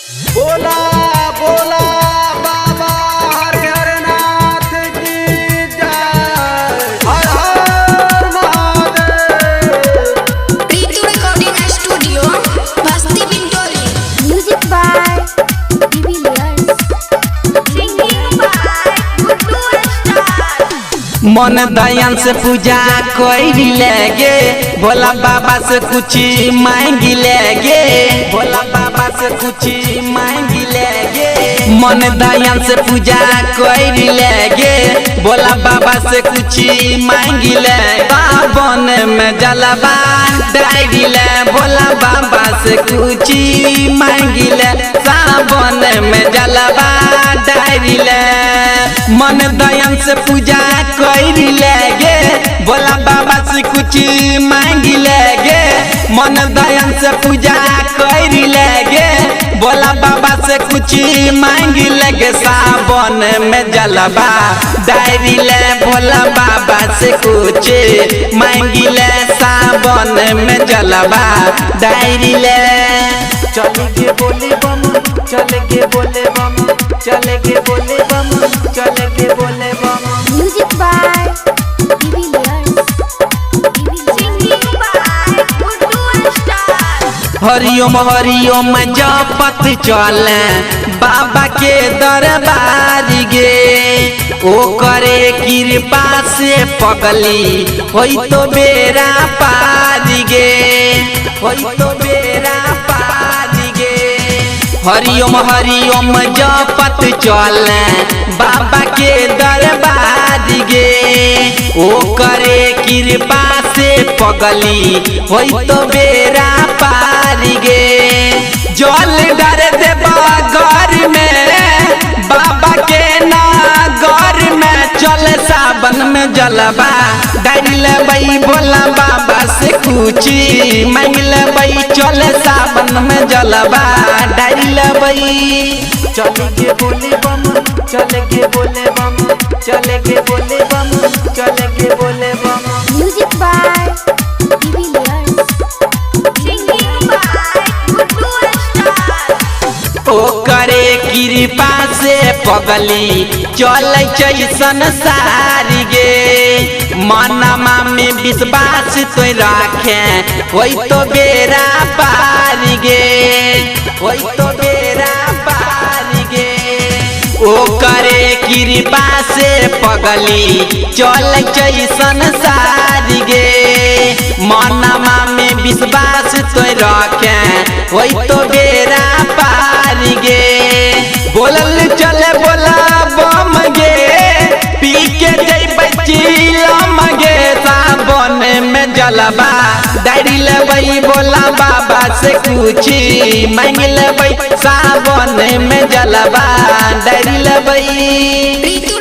बोला बोला बाबा हर नाथ की जय। Har Har Mahadev. Preetu recording studio Basti Bindori. Music by Devilliers, singing by Guddu Star. मन दयान से पूजा कोई लगे, भोला बाबा से कुछ मांगी लेगे, भोला बाबा से कुछ मांगी लेगे। मन दयान से पूजा कोई लगे, भोला बाबा से कुछ मांगी ले। सावन में जलवा डायरी ले, भोला बाबा से कुछ मांगी ले। सावन में जलवा डायरी ले, मन दयान से पूजा कोई लेगे, भोला बाबा से कुछ मांगी लेगे। मन दयान से पूजा कोई लेगे, भोला बाबा से कुछ मांगी लेगे। सावन में जलवा डायरी ले, भोला बाबा से कुछ मांगी ले। सावन में जलवा डायरी ले। चल के बोले बम, चल के बोले बम, चल के बोले बम, चल के बोले बम। Music by Devilliers, singing by Guddu Star. Hariom Hariom जपत चले बाबा के दरबार गे, ओ करे कृपा से पगली होई तो बेरा पार गे, होई तो बेरा पार गे। हरिओम हरिओम जपत चले बाबा के दरबार गे, ओ करे कृपा से पगली होई तो बेरा पार गे। जल डर देबा घर में बाबा के नगर में, चल सावन में जलवा डायरी लेबई, भोला बाबा से कुछ मांग लेबई। चल सावन में जलवा डायरी लेबई। चल के बोले बम, चल के बोले बम, चल के बोले बम, चल के बोले बम। Music by Devilliers, singing by Guddu Star. ओ करे कृपा से पगली चल संसार गे, मनमा में विश्वास तो रखे होई तो बेरा पार गे, होई तो बेरा पार गे। ओ करे कृपा से पगली चल संसार गे, मनमा में विश्वास तो रखे होई तो बेरा पार गे। बोलल चले बोला बम गे, पी के जई बचिलम गे। सावन में जलवा डायरी लेबई, भोला बाबा से कुछ मांग लेबई। सावन में जलवा डायरी लेबई। प्रीतु